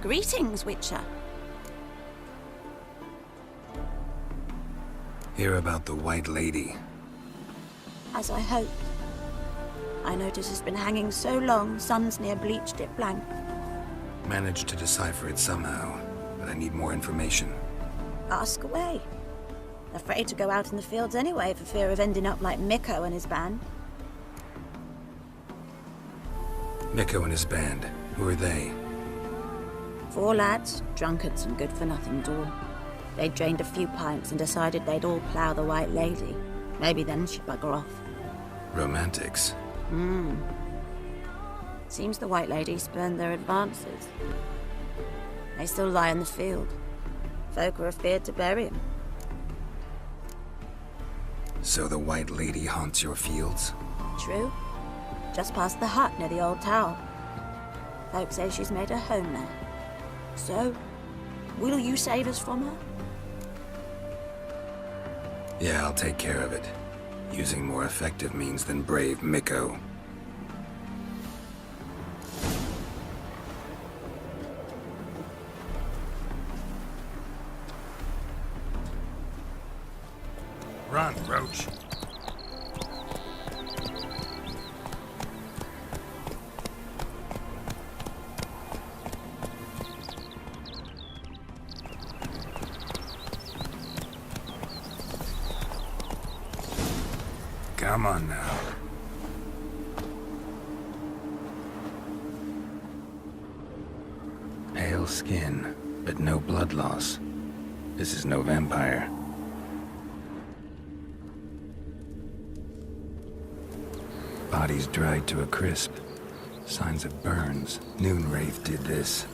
Greetings, Witcher. Hear about the White Lady. As I hoped. I notice it's been hanging so long, Sun's near bleached it blank. Managed to decipher it somehow, but I need more information. Ask away. Afraid to go out in the fields anyway for fear of ending up like Mikko and his band. Mikko and his band. Who are they? 4 lads, drunkards and good-for-nothings all. They drained a few pints and decided they'd all plough the White Lady. Maybe then she'd bugger off. Romantics. Seems the White Lady spurned their advances. They still lie in the field. Folk are afeard to bury 'em. So the White Lady haunts your fields? True. Just past the hut near the old tower. Folk say she's made her home there. So, will you save us from her? Yeah, I'll take care of it. Using more effective means than brave Mikko. Run, Roach. Come on now. Pale skin, but no blood loss. This is no vampire. Body's dried to a crisp. Signs of burns. Noon Wraith did this.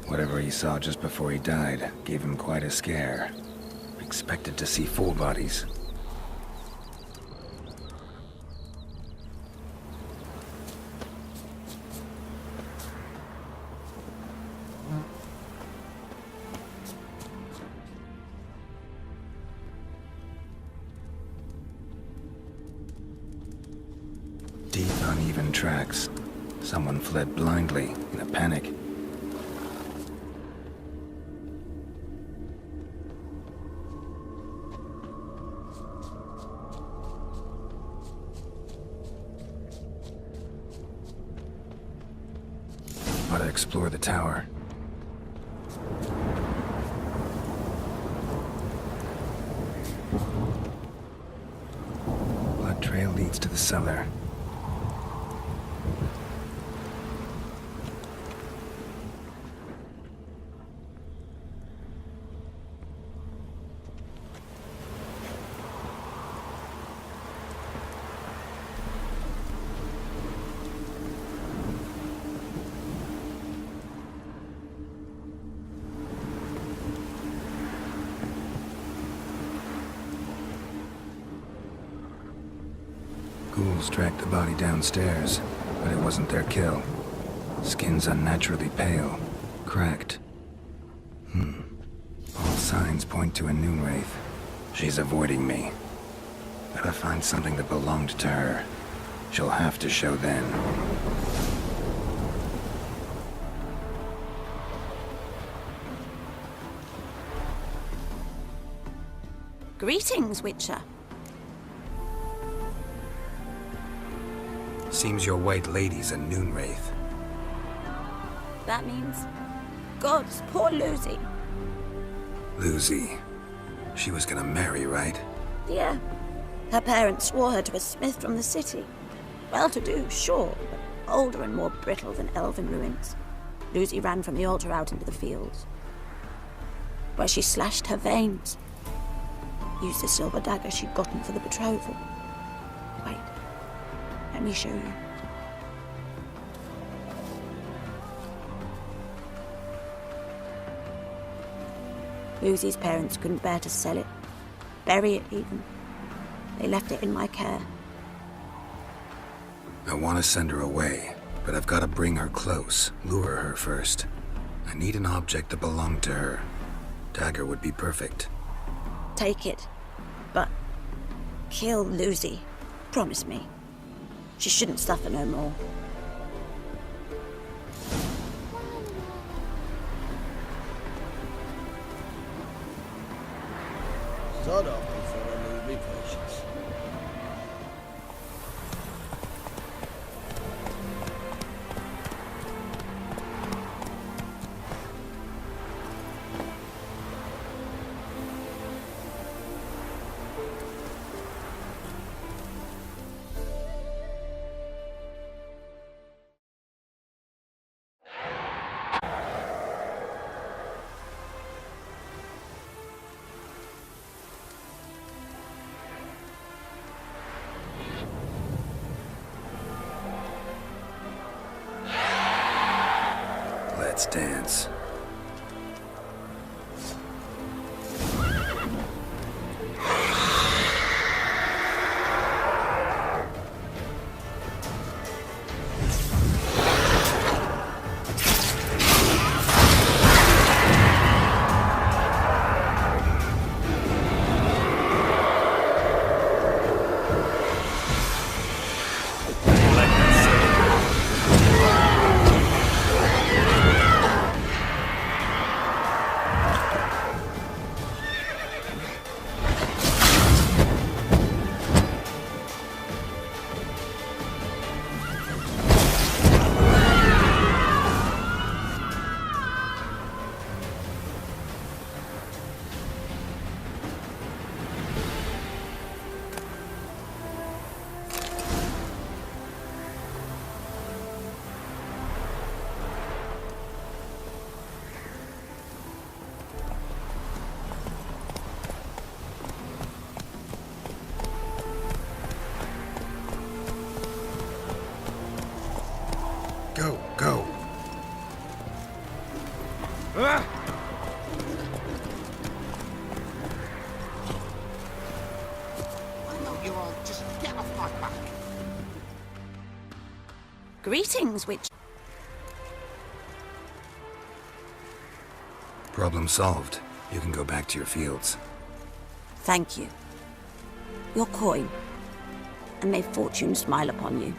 Whatever he saw just before he died gave him quite a scare. Expected to see 4 bodies. Deep, uneven tracks. Someone fled blindly in a panic. Gotta explore the tower. Blood trail leads to the cellar. Ghouls dragged the body downstairs, but it wasn't their kill. Skin's unnaturally pale, cracked. All signs point to a Noon Wraith. She's avoiding me. Gotta find something that belonged to her. She'll have to show then. Greetings, Witcher. Seems your White Lady's a Noon Wraith. That means... Gods, poor Lucy. Lucy. She was gonna marry, right? Yeah. Her parents swore her to a smith from the city. Well-to-do, sure, but older and more brittle than elven ruins. Lucy ran from the altar out into the fields, where she slashed her veins. Used the silver dagger she'd gotten for the betrothal. Wait. Let me show you. Lucy's parents couldn't bear to sell it, bury it even. They left it in my care. I want to send her away, but I've got to bring her close, lure her first. I need an object that belonged to her. Dagger would be perfect. Take it, but kill Lucy. Promise me. She shouldn't suffer no more. Sod off before I lose me patience. Let's dance. Go, go. I know you're all just get off my back. Greetings, witch. Problem solved. You can go back to your fields. Thank you. Your coin. And may fortune smile upon you.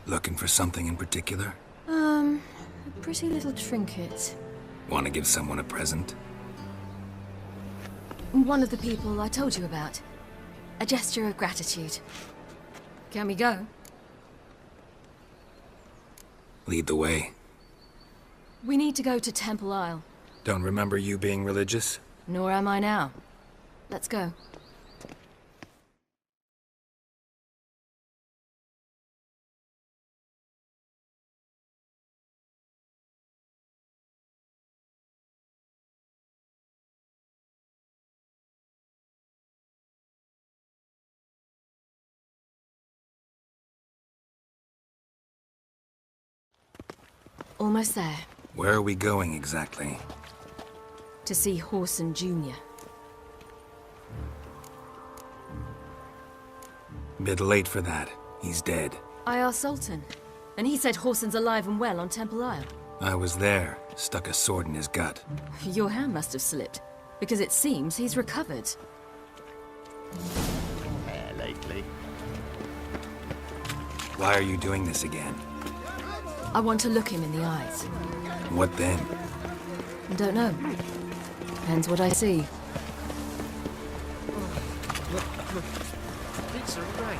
Looking for something in particular? A pretty little trinket. Want to give someone a present? One of the people I told you about. A gesture of gratitude. Can we go? Lead the way. We need to go to Temple Isle. Don't remember you being religious? Nor am I now. Let's go. Almost there. Where are we going exactly? To see Horson Jr. Bit late for that. He's dead. I asked Sultan, and he said Horson's alive and well on Temple Isle. I was there. Stuck a sword in his gut. Your hand must have slipped, because it seems he's recovered. Hair lately. Why are you doing this again? I want to look him in the eyes. What then? Don't know. Depends what I see. It's alright.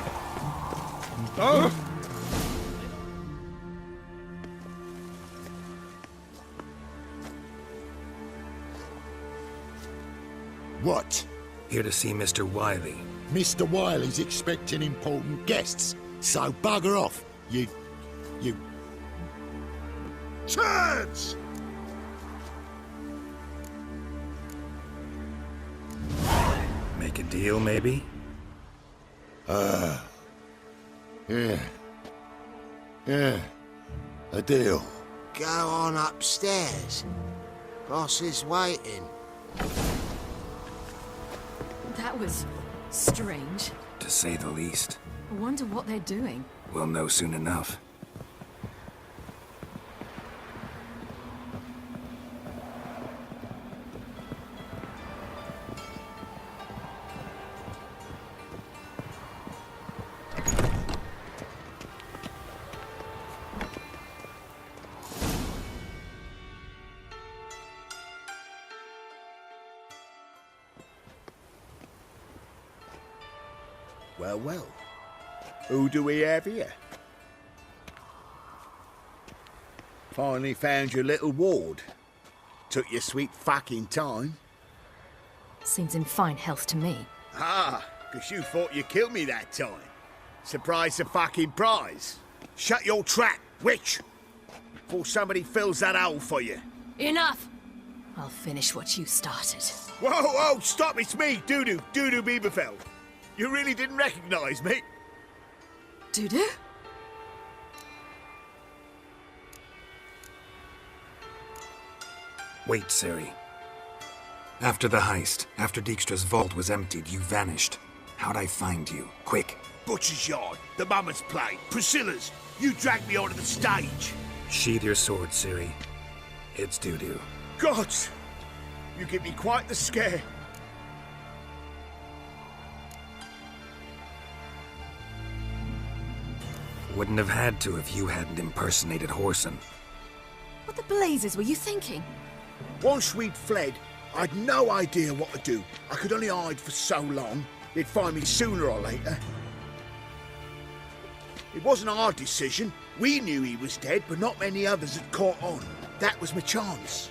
What? Here to see Mr. Wiley. Mr. Wiley's expecting important guests, so bugger off, you... Turds! Make a deal, maybe? Yeah. Yeah. A deal. Go on upstairs. Boss is waiting. That was strange. To say the least. I wonder what they're doing. We'll know soon enough. Well, well. Who do we have here? Finally found your little ward. Took your sweet fucking time. Seems in fine health to me. Ah, 'cause you thought you killed me that time. Surprise the fucking prize. Shut your trap, witch! Before somebody fills that hole for you. Enough! I'll finish what you started. Whoa, whoa, stop, it's me, Dudu Bieberfeld. You really didn't recognize me? Dudu? Wait, Siri. After the heist, after Dijkstra's vault was emptied, you vanished. How'd I find you? Quick. Butcher's Yard, the Mama's Play, Priscilla's. You dragged me onto the stage. Sheathe your sword, Siri. It's Dudu. Gods! You give me quite the scare. Wouldn't have had to if you hadn't impersonated Whoreson. What the blazes were you thinking? Once we'd fled, I'd no idea what to do. I could only hide for so long. They'd find me sooner or later. It wasn't our decision. We knew he was dead, but not many others had caught on. That was my chance.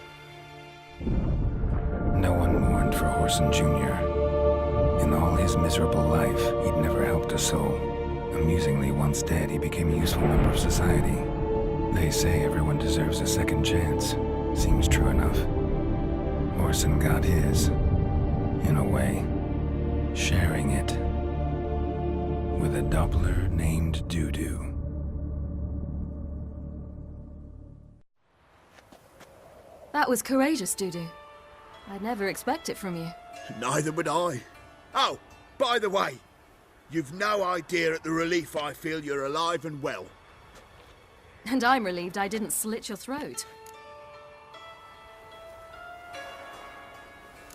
No one mourned for Whoreson Jr. In all his miserable life, he'd never helped a soul. Amusingly, once dead, he became a useful member of society. They say everyone deserves a second chance. Seems true enough. Whoreson got his, in a way, sharing it with a Doppler named Dudu. That was courageous, Dudu. I'd never expect it from you. Neither would I. Oh, by the way, you've no idea at the relief I feel you're alive and well. And I'm relieved I didn't slit your throat.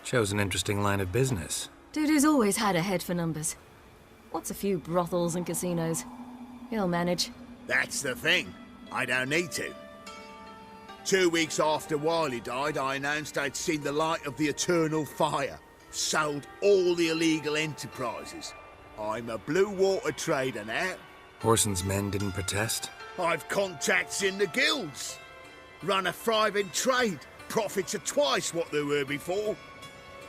Chose an interesting line of business. Dudu's always had a head for numbers. What's a few brothels and casinos? He'll manage. That's the thing. I don't need to. 2 weeks after Wiley died, I announced I'd seen the light of the eternal fire. Sold all the illegal enterprises. I'm a blue water trader now. Whoreson's men didn't protest? I've contacts in the guilds. Run a thriving trade. Profits are twice what they were before.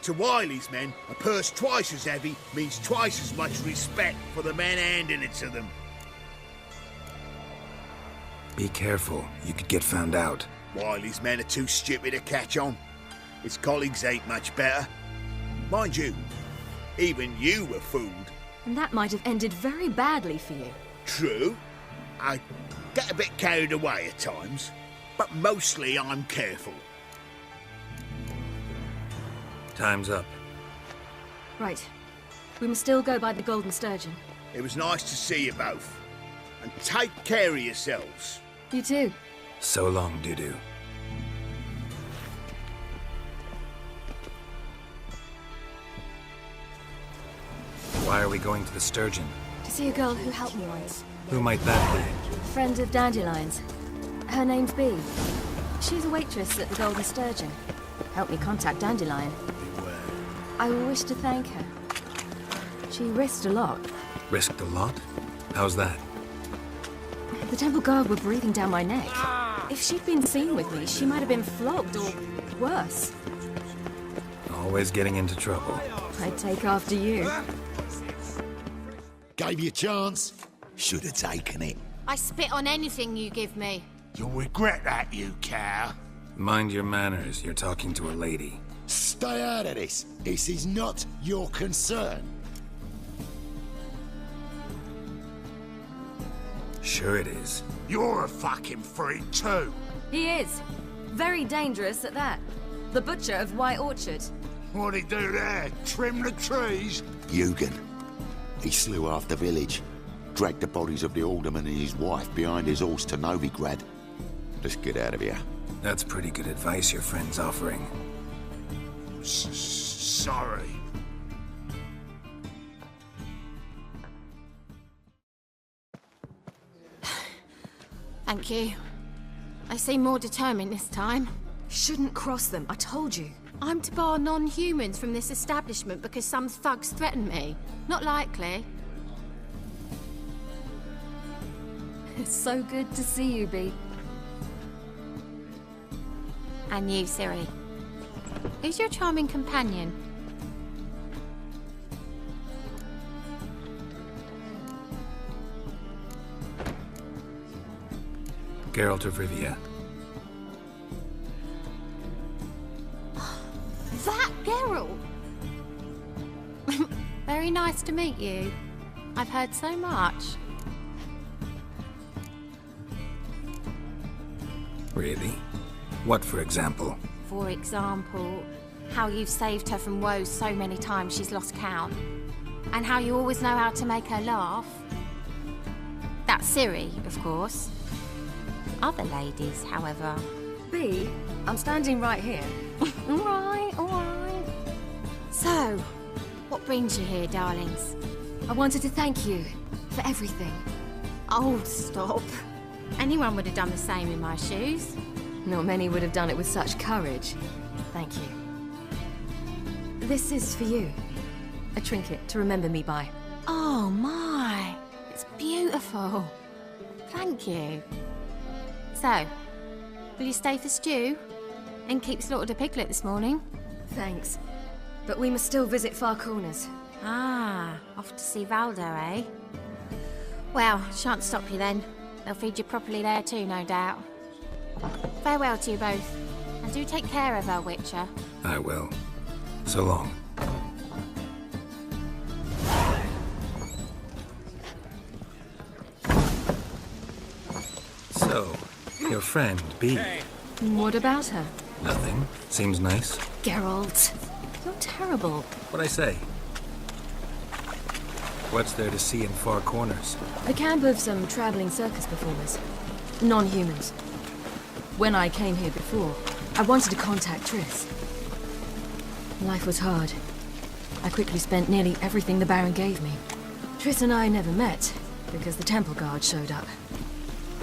To Wiley's men, a purse twice as heavy means twice as much respect for the men handing it to them. Be careful, you could get found out. Wiley's men are too stupid to catch on. His colleagues ain't much better. Mind you, even you were fooled. And that might have ended very badly for you. True. I get a bit carried away at times, but mostly I'm careful. Time's up. Right. We must still go by the Golden Sturgeon. It was nice to see you both. And take care of yourselves. You too. So long, Dudu. Why are we going to the Sturgeon? To see a girl who helped me once. Who might that be? Friend of Dandelion's. Her name's Bee. She's a waitress at the Golden Sturgeon. Helped me contact Dandelion. I wish to thank her. She risked a lot. Risked a lot? How's that? The temple guard were breathing down my neck. If she'd been seen with me, she might have been flogged or worse. Always getting into trouble. I'd take after you. Gave you a chance. Should have taken it. I spit on anything you give me. You'll regret that, you cow. Mind your manners, you're talking to a lady. Stay out of this. This is not your concern. Sure it is. You're a fucking freak too. He is. Very dangerous at that. The butcher of White Orchard. What'd he do there? Trim the trees? Eugen. He slew half the village. Dragged the bodies of the alderman and his wife behind his horse to Novigrad. Just get out of here. That's pretty good advice your friend's offering. Sorry. Thank you. I seem more determined this time. Shouldn't cross them, I told you. I'm to bar non-humans from this establishment because some thugs threaten me. Not likely. It's so good to see you, Bee. And you, Siri. Who's your charming companion? Geralt of Rivia. That Geralt! Very nice to meet you. I've heard so much. Really? What, for example? For example, how you've saved her from woes so many times she's lost count. And how you always know how to make her laugh. That's Siri, of course. Other ladies, however. Bee, I'm standing right here. All right, all right. So, what brings you here, darlings? I wanted to thank you for everything. Oh, stop. Anyone would have done the same in my shoes. Not many would have done it with such courage. Thank you. This is for you. A trinket to remember me by. Oh, my. It's beautiful. Thank you. So, will you stay for stew? And keep slaughtered a piglet this morning? Thanks. But we must still visit Far Corners. Ah, off to see Valdo, eh? Well, shan't stop you then. They'll feed you properly there too, no doubt. Farewell to you both. And do take care of her, Witcher. I will. So long. So, your friend, Bee. What about her? Nothing. Seems nice. Geralt, you're terrible. What'd I say? What's there to see in Far Corners? The camp of some traveling circus performers. Non-humans. When I came here before, I wanted to contact Triss. Life was hard. I quickly spent nearly everything the Baron gave me. Triss and I never met, because the temple guard showed up.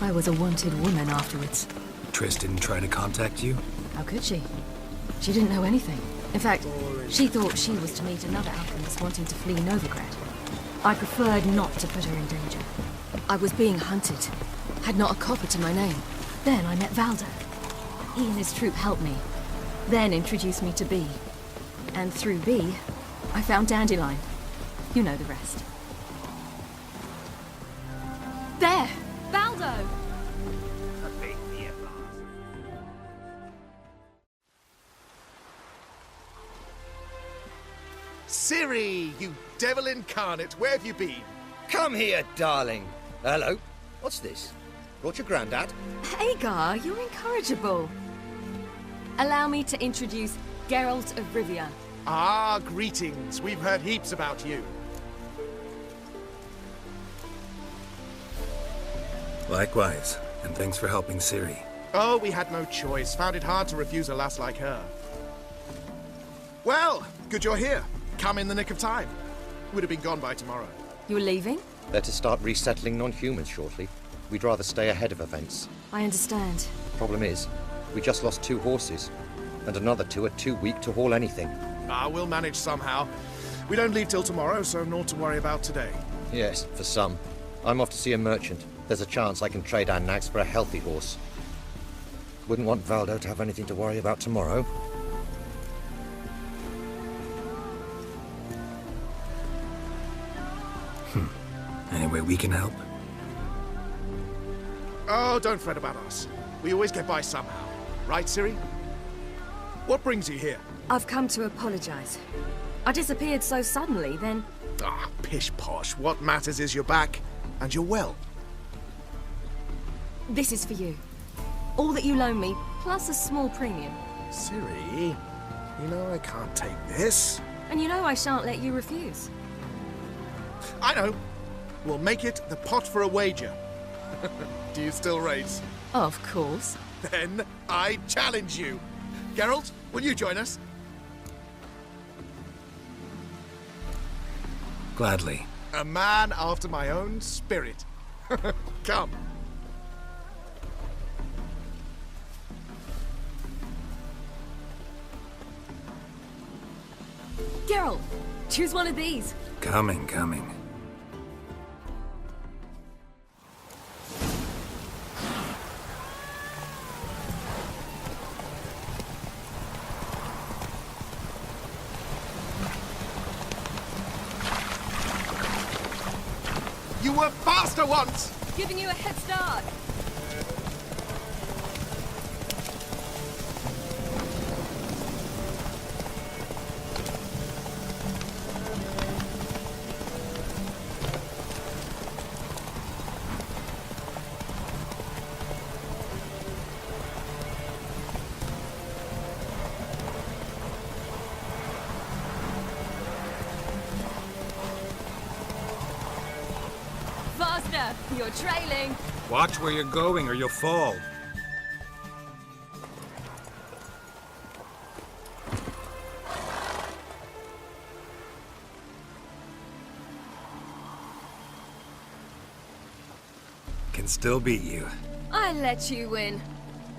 I was a wanted woman afterwards. Triss didn't try to contact you? How could she? She didn't know anything. In fact, she thought she was to meet another alchemist wanting to flee Novigrad. I preferred not to put her in danger. I was being hunted. Had not a copper to my name. Then I met Valdo. He and his troop helped me. Then introduced me to Bee. And through Bee, I found Dandelion. You know the rest. There! Valdo! Siri, you devil incarnate, where have you been? Come here, darling. Hello. What's this? Brought your granddad? Hagar, you're incorrigible. Allow me to introduce Geralt of Rivia. Ah, greetings. We've heard heaps about you. Likewise, and thanks for helping Ciri. Oh, we had no choice. Found it hard to refuse a lass like her. Well, good you're here. Come in the nick of time. Would have been gone by tomorrow. You're leaving? They're to start resettling non-humans shortly. We'd rather stay ahead of events. I understand. Problem is, we just lost 2 horses. And another 2 are too weak to haul anything. Ah, we'll manage somehow. We don't leave till tomorrow, so naught to worry about today. Yes, for some. I'm off to see a merchant. There's a chance I can trade our nags for a healthy horse. Wouldn't want Valdo to have anything to worry about tomorrow. Any way we can help? Oh, don't fret about us. We always get by somehow. Right, Ciri? What brings you here? I've come to apologize. I disappeared so suddenly, then... Ah, pish-posh. What matters is you're back, and you're well. This is for you. All that you loan me, plus a small premium. Ciri? You know I can't take this. And you know I shan't let you refuse. I know. We'll make it the pot for a wager. Do you still race? Of course. Then I challenge you. Geralt, will you join us? Gladly. A man after my own spirit. Come. Geralt, choose one of these. Coming. You were faster once! Giving you a head start. Faster! You're trailing. Watch where you're going or you'll fall. Can still beat you. I let you win.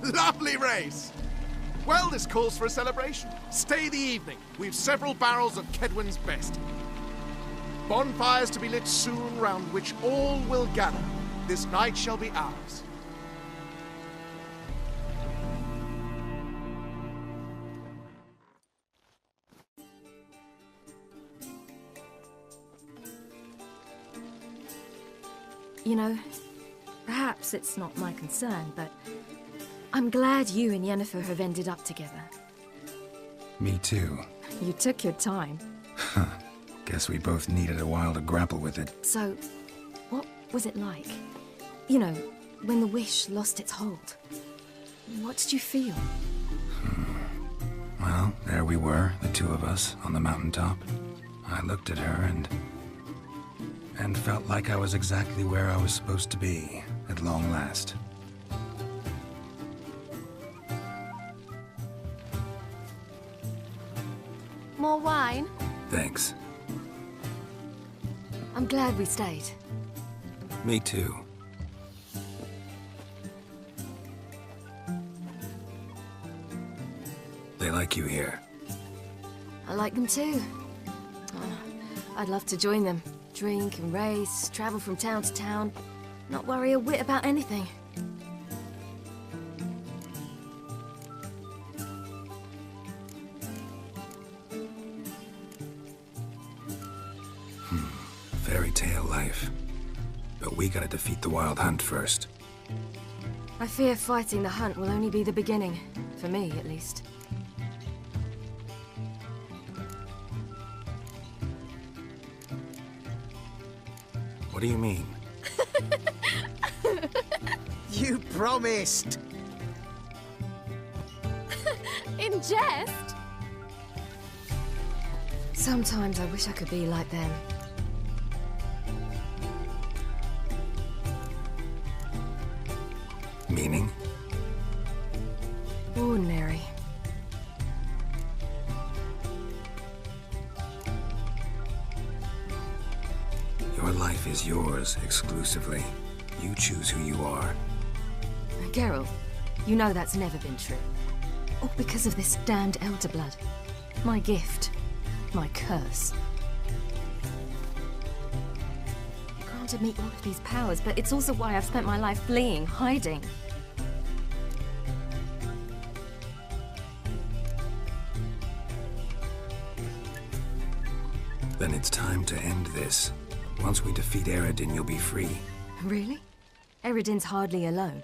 Lovely race! Well, this calls for a celebration. Stay the evening. We've several barrels of Kedwin's best. Bonfires to be lit soon, round which all will gather. This night shall be ours. You know, perhaps it's not my concern, but I'm glad you and Yennefer have ended up together. Me too. You took your time. Guess we both needed a while to grapple with it. So, what was it like? You know, when the wish lost its hold. What did you feel? Well, there we were, the two of us, on the mountaintop. I looked at her and felt like I was exactly where I was supposed to be, at long last. More wine? Thanks. I'm glad we stayed. Me too. They like you here. I like them too. Oh, I'd love to join them. Drink and race, travel from town to town. Not worry a whit about anything. Fairy tale life. But we gotta defeat the Wild Hunt first. I fear fighting the hunt will only be the beginning. For me, at least. What do you mean? You promised! In jest? Sometimes I wish I could be like them. Meaning? Ordinary. Your life is yours exclusively. You choose who you are. Geralt, you know that's never been true. All because of this damned Elder Blood. My gift. My curse. You granted me all of these powers, but it's also why I've spent my life fleeing, hiding. Then it's time to end this. Once we defeat Eredin, you'll be free. Really? Eredin's hardly alone.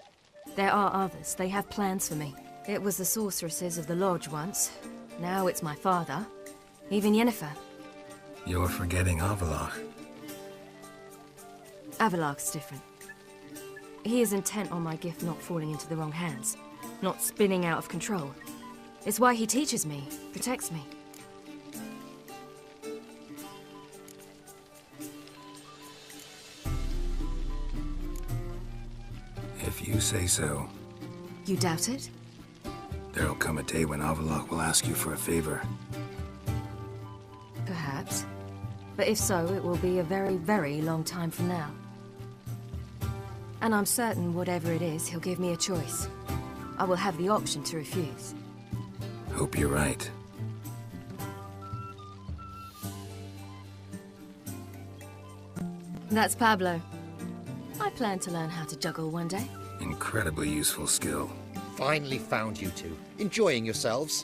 There are others. They have plans for me. It was the sorceresses of the Lodge once. Now it's my father. Even Yennefer. You're forgetting Avalach. Avalach's different. He is intent on my gift not falling into the wrong hands. Not spinning out of control. It's why he teaches me, protects me. If you say so. You doubt it? There'll come a day when Avallac'h will ask you for a favor. Perhaps. But if so, it will be a very, very long time from now. And I'm certain whatever it is, he'll give me a choice. I will have the option to refuse. Hope you're right. That's Pablo. I plan to learn how to juggle one day. Incredibly useful skill. Finally found you two. Enjoying yourselves?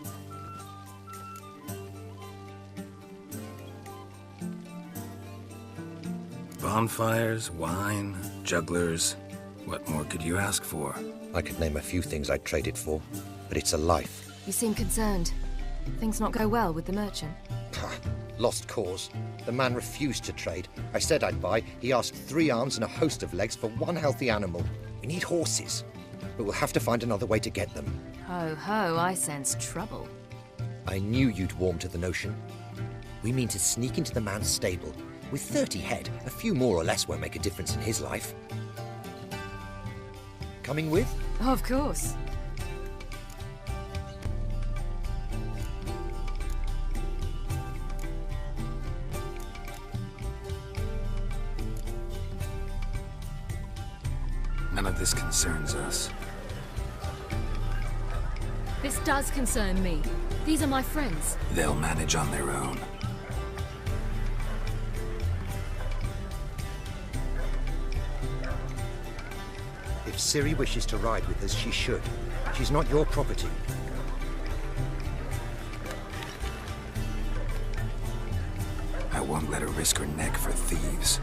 Bonfires, wine, jugglers. What more could you ask for? I could name a few things I'd trade it for, but it's a life. You seem concerned. Things not go well with the merchant? Lost cause. The man refused to trade. I said I'd buy. He asked 3 arms and a host of legs for one healthy animal. We need horses, but we'll have to find another way to get them. Ho ho, I sense trouble. I knew you'd warm to the notion. We mean to sneak into the man's stable. With 30 head, a few more or less won't make a difference in his life. Coming with? Of course. None of this concerns us. This does concern me. These are my friends. They'll manage on their own. If Ciri wishes to ride with us, she should. She's not your property. I won't let her risk her neck for thieves.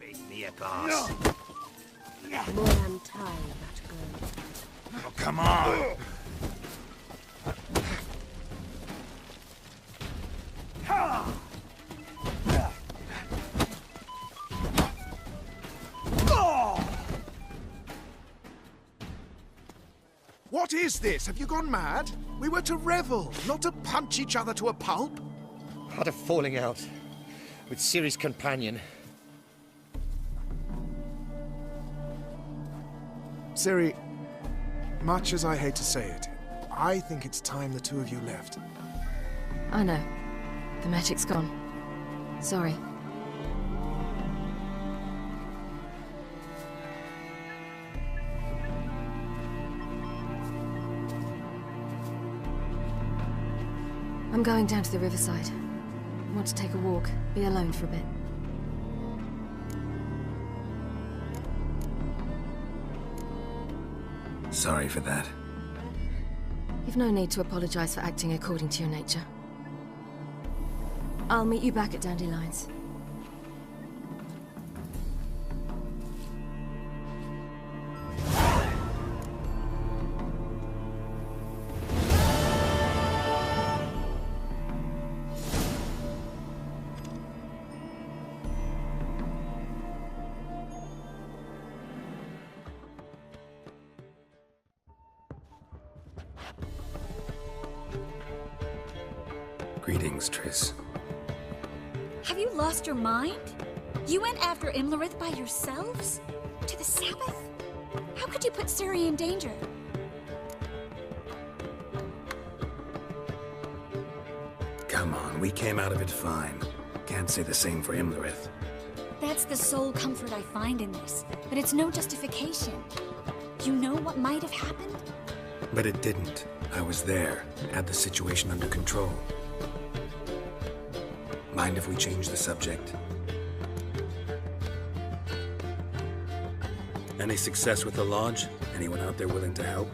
Beat me at last. More I'm tired of that girl. Oh, come on! What is this? Have you gone mad? We were to revel, not to punch each other to a pulp. Had a falling out with Ciri's companion. Ciri, much as I hate to say it, I think it's time the two of you left. I know. The magic's gone. Sorry. I'm going down to the riverside. I want to take a walk, be alone for a bit. Sorry for that. You've no need to apologize for acting according to your nature. I'll meet you back at Dandelions. Greetings, Triss. Have you lost your mind? You went after Imlerith by yourselves? To the Sabbath? How could you put Ciri in danger? Come on, we came out of it fine. Can't say the same for Imlerith. That's the sole comfort I find in this, but it's no justification. You know what might have happened? But it didn't. I was there, had the situation under control. Mind if we change the subject? Any success with the lodge? Anyone out there willing to help?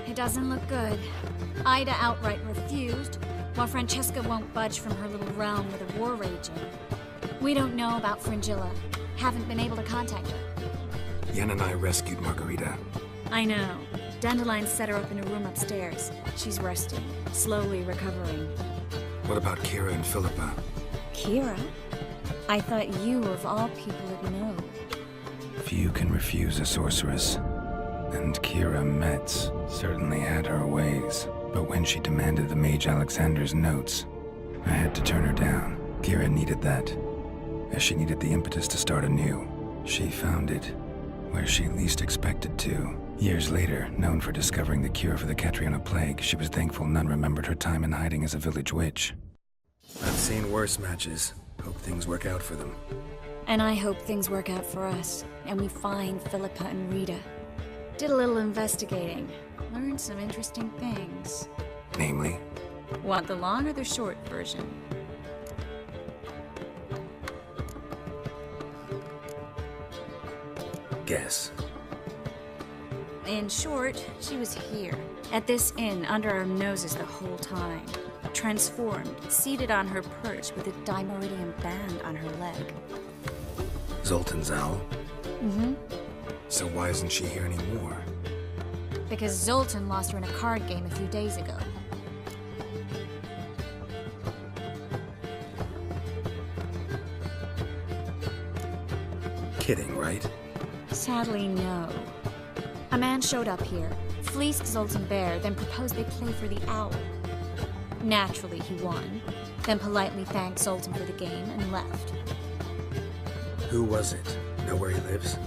It doesn't look good. Ida outright refused, while Francesca won't budge from her little realm with a war raging. We don't know about Fringilla. Haven't been able to contact her. Yen and I rescued Margarita. I know. Dandelion set her up in a room upstairs. She's resting, slowly recovering. What about Kira and Philippa? Kira? I thought you, of all people, would know. Few can refuse a sorceress. And Kira Metz certainly had her ways. But when she demanded the Mage Alexander's notes, I had to turn her down. Kira needed that, as she needed the impetus to start anew. She found it where she least expected to. Years later, known for discovering the cure for the Catriona plague, she was thankful none remembered her time in hiding as a village witch. I've seen worse matches. Hope things work out for them. And I hope things work out for us, and we find Philippa and Rita. Did a little investigating. Learned some interesting things. Namely? Want the long or the short version? Guess. In short, she was here, at this inn, under our noses the whole time. Transformed, seated on her perch with a dimeridian band on her leg. Zoltan's owl? Mm-hmm. So why isn't she here anymore? Because Zoltan lost her in a card game a few days ago. Kidding, right? Sadly, no. A man showed up here, fleeced Zoltan bare, then proposed they play for the owl. Naturally, he won, then politely thanked Zoltan for the game and left. Who was it? Know where he lives?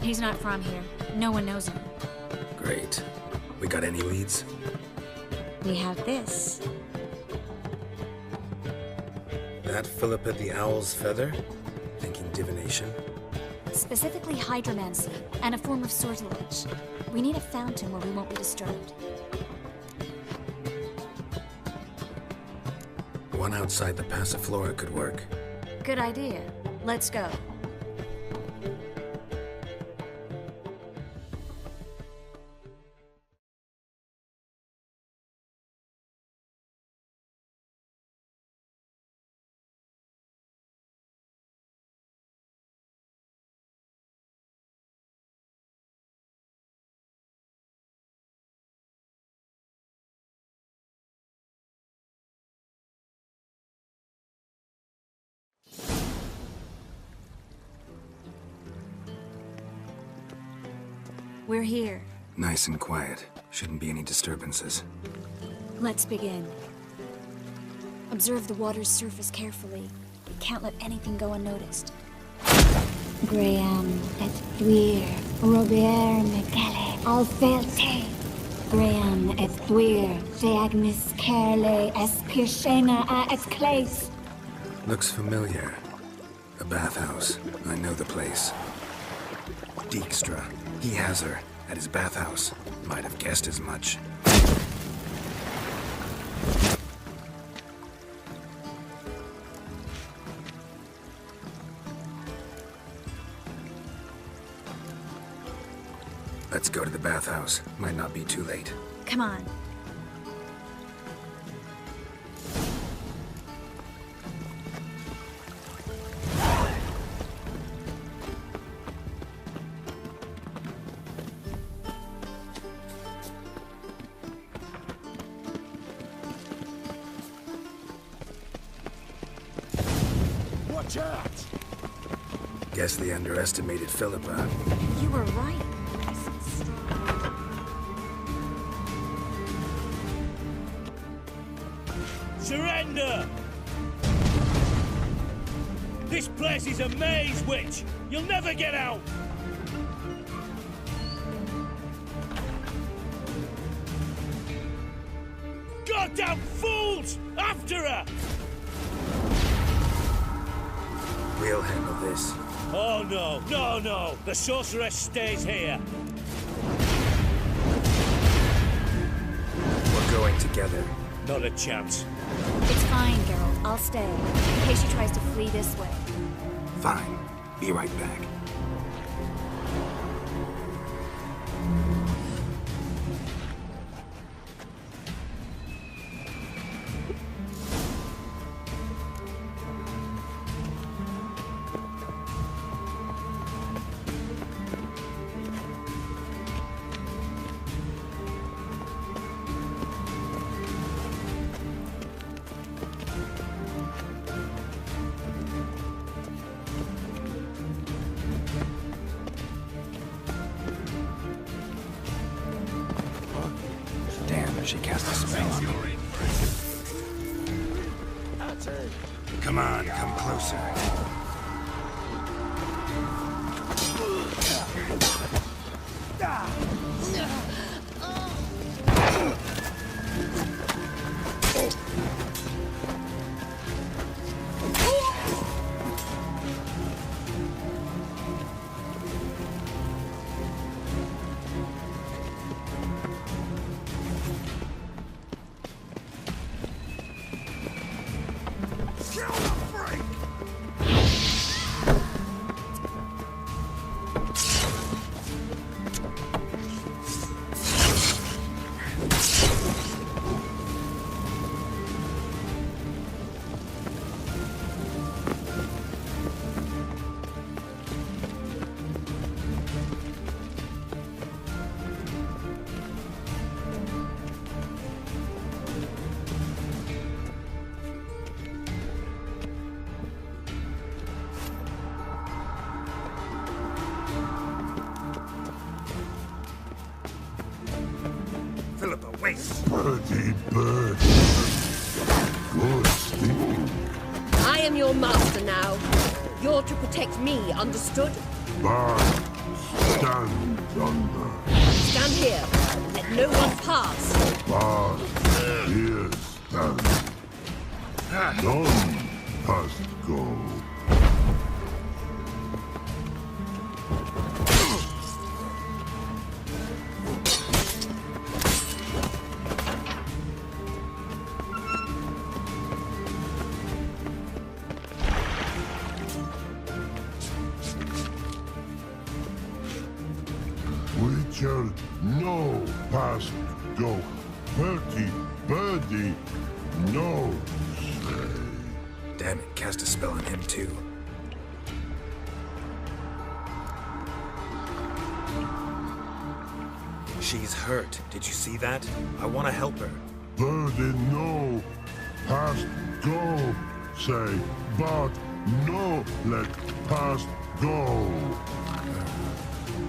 He's not from here. No one knows him. Great. We got any leads? We have this. That Philippa the Owl's feather? Thinking divination? Specifically hydromancy, and a form of sortilege. We need a fountain where we won't be disturbed. One outside the Passiflora could work. Good idea. Let's go. We're here. Nice and quiet. Shouldn't be any disturbances. Let's begin. Observe the water's surface carefully. Can't let anything go unnoticed. Graham et thuir, Robert Mcgalley, Alfelte. Graham et thuir, Deagnis Kerle, Espirshena a Esclace. Looks familiar. A bathhouse. I know the place. Dijkstra. He has her at his bathhouse. Might have guessed as much. Let's go to the bathhouse. Might not be too late. Come on. Watch out! Guess they underestimated Philippa. You were right. Surrender! This place is a maze, witch! You'll never get out! Goddamn fools! After her! We'll handle this. Oh no, no, no! The sorceress stays here! We're going together. Not a chance. It's fine, Geralt. I'll stay, in case she tries to flee this way. Fine. Be right back. Parche cast a spell on me. Come on, come closer. Philippa, wait! Birdie, bird. Good sting. I am your master now. You're to protect me, understood? Bard, stand under. Stand here. Let no one pass. Bard, here stand. None must go. Witcher, no past go. Birdie, no say. Damn it, cast a spell on him too. She's hurt. Did you see that? I want to help her. Birdie, no past go. Say, but no let past go.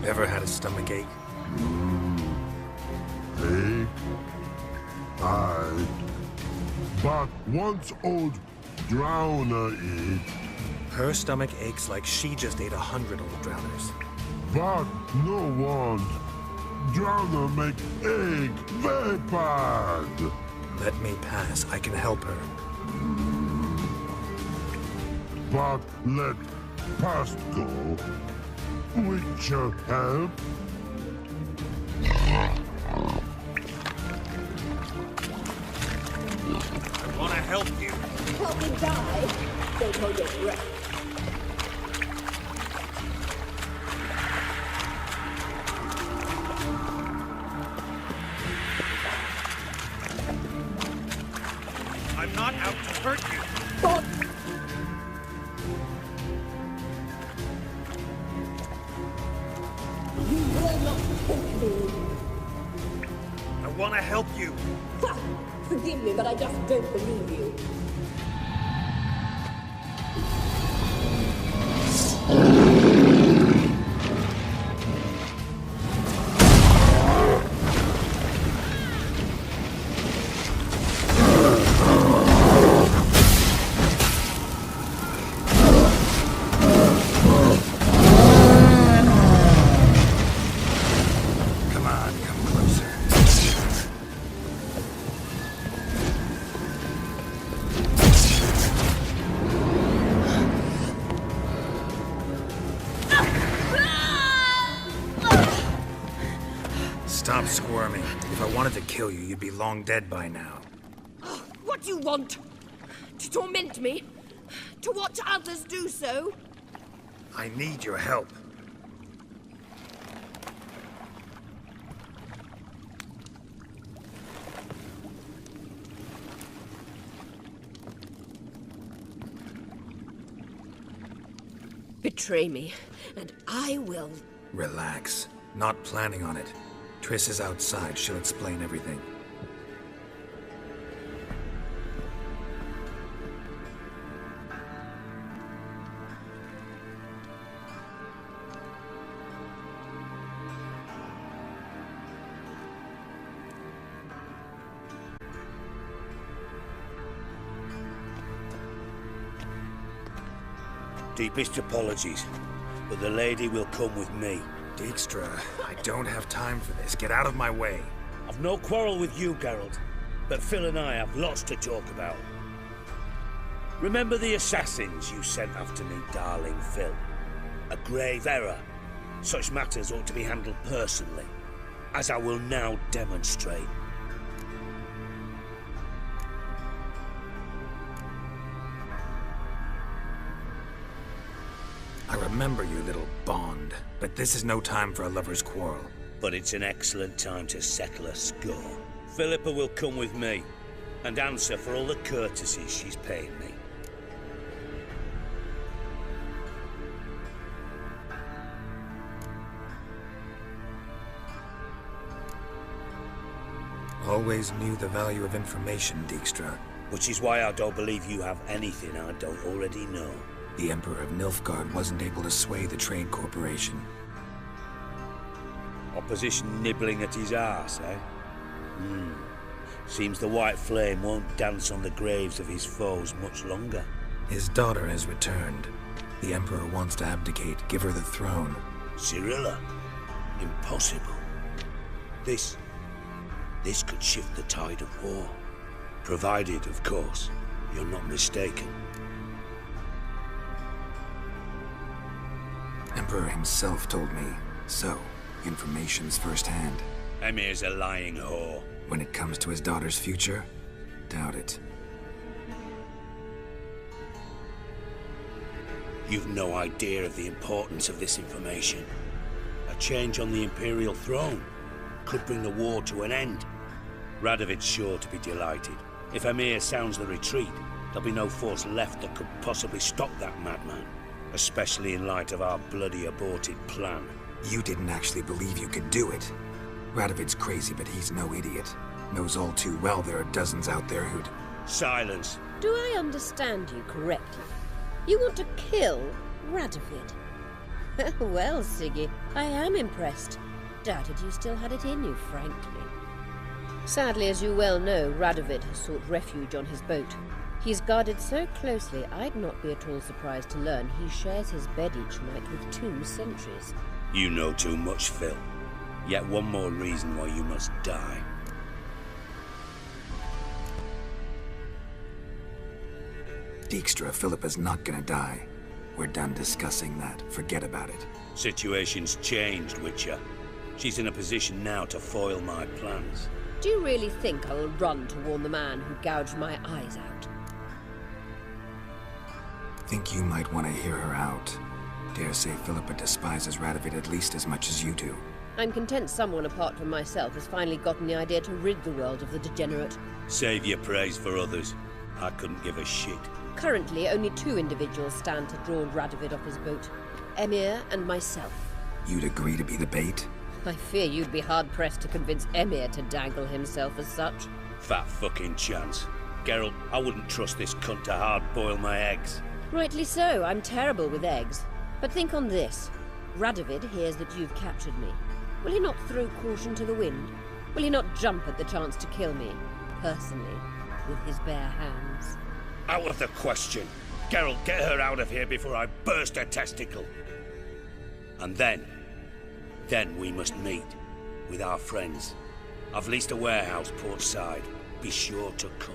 Ever had a stomach ache? Ache? Aye. But once old drowner eat. Her stomach aches like she just ate 100 old drowners. But no one. Drowner make egg very bad. Let me pass. I can help her. But let past go. Witcher help. I want to help you. Help me die. Don't hold your breath. I'm not out to hurt you. But you will not hurt me. I want to help you. Ha! Forgive me, but I just don't believe you. Come on, come closer. Stop squirming. If I wanted to kill you, you'd be long dead by now. What do you want? To torment me? To watch others do so? I need your help. Betray me, and I will. Relax. Not planning on it. Triss is outside. She'll explain everything. Deepest apologies, but the lady will come with me. Dijkstra, I don't have time for this. Get out of my way. I've no quarrel with you, Geralt, but Phil and I have lots to talk about. Remember the assassins you sent after me, darling Phil? A grave error. Such matters ought to be handled personally, as I will now demonstrate. I remember you, little Bond, but this is no time for a lover's quarrel. But it's an excellent time to settle a score. Philippa will come with me, and answer for all the courtesies she's paying me. Always knew the value of information, Dijkstra. Which is why I don't believe you have anything I don't already know. The Emperor of Nilfgaard wasn't able to sway the Trade Corporation. Opposition nibbling at his arse, eh? Seems the White Flame won't dance on the graves of his foes much longer. His daughter has returned. The Emperor wants to abdicate, give her the throne. Cyrilla? Impossible. This could shift the tide of war. Provided, of course, you're not mistaken. Emperor himself told me. So, information's firsthand. Emir's a lying whore. When it comes to his daughter's future, doubt it. You've no idea of the importance of this information. A change on the Imperial throne could bring the war to an end. Radovid's sure to be delighted. If Emir sounds the retreat, there'll be no force left that could possibly stop that madman. Especially in light of our bloody aborted plan. You didn't actually believe you could do it. Radovid's crazy, but he's no idiot. Knows all too well there are dozens out there who'd... Silence. Do I understand you correctly? You want to kill Radovid? Well, Siggy, I am impressed. Doubted you still had it in you, frankly. Sadly, as you well know, Radovid has sought refuge on his boat. He's guarded so closely, I'd not be at all surprised to learn he shares his bed each night with 2 sentries. You know too much, Phil. Yet one more reason why you must die. Dijkstra, Philippa's not gonna die. We're done discussing that. Forget about it. Situation's changed, Witcher. She's in a position now to foil my plans. Do you really think I will run to warn the man who gouged my eyes out? Think you might want to hear her out. Dare say Philippa despises Radovid at least as much as you do. I'm content someone apart from myself has finally gotten the idea to rid the world of the degenerate. Save your praise for others. I couldn't give a shit. Currently, only 2 individuals stand to draw Radovid off his boat. Emir and myself. You'd agree to be the bait? I fear you'd be hard-pressed to convince Emir to dangle himself as such. Fat fucking chance. Geralt, I wouldn't trust this cunt to hard-boil my eggs. Rightly so, I'm terrible with eggs. But think on this. Radovid hears that you've captured me. Will he not throw caution to the wind? Will he not jump at the chance to kill me, personally, with his bare hands? Out of the question. Geralt, get her out of here before I burst her testicle. And then we must meet with our friends. I've leased a warehouse port side. Be sure to come.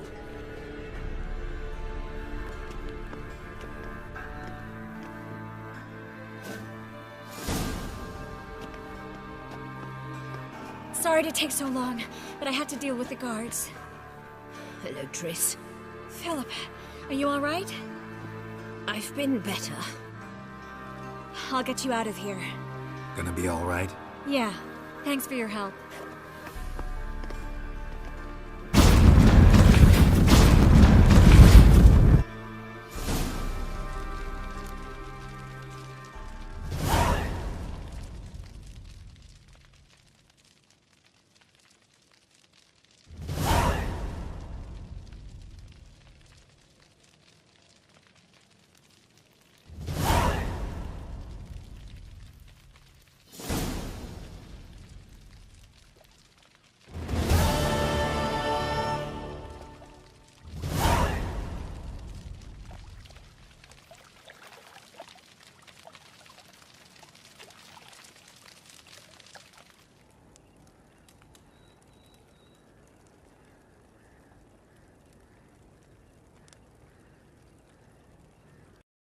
Sorry to take so long, but I had to deal with the guards. Hello, Triss. Philip, are you all right? I've been better. I'll get you out of here. Gonna be all right? Yeah, thanks for your help.